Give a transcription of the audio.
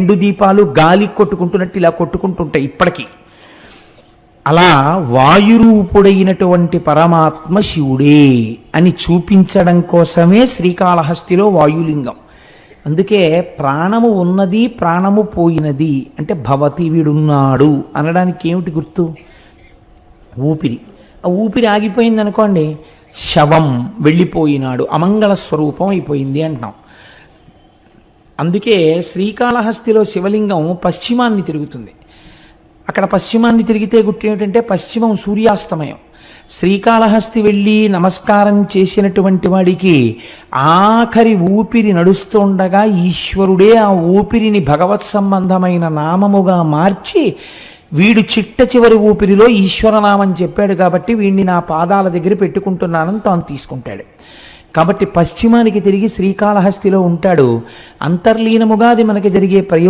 రెండు దీపాలు గాలి కొట్టుకుంటున్నట్టు ఇలా కొట్టుకుంటుంటాయి ఇప్పటికీ. అలా వాయురూపుడైనటువంటి పరమాత్మ శివుడే అని చూపించడం కోసమే శ్రీకాళహస్తిలో వాయులింగం. అందుకే ప్రాణము ఉన్నది ప్రాణము పోయినది అంటే భవతి వీడున్నాడు అనడానికి ఏమిటి గుర్తు? ఊపిరి. ఆ ఊపిరి ఆగిపోయింది అనుకోండి, శవం వెళ్ళిపోయినాడు, అమంగళ స్వరూపం అయిపోయింది అంటున్నాం. అందుకే శ్రీకాళహస్తిలో శివలింగం పశ్చిమాన్ని తిరుగుతుంది. అక్కడ పశ్చిమాన్ని తిరిగితే గుర్తు ఏమిటంటే పశ్చిమం సూర్యాస్తమయం. శ్రీకాళహస్తి వెళ్ళి నమస్కారం చేసినటువంటి వాడికి ఆఖరి ఊపిరి నడుస్తుండగా ఈశ్వరుడే ఆ ఊపిరిని భగవత్ సంబంధమైన నామముగా మార్చి వీడు చిట్ట చివరి ఊపిరిలో ఈశ్వరనామం చెప్పాడు కాబట్టి వీడిని నా పాదాల దగ్గర పెట్టుకుంటున్నానని తాను తీసుకుంటాడు. కాబట్టి పశ్చిమానికి తిరిగి శ్రీకాళహస్తిలో ఉంటాడు. అంతర్లీనముగా అది మనకి జరిగే ప్రయోజనం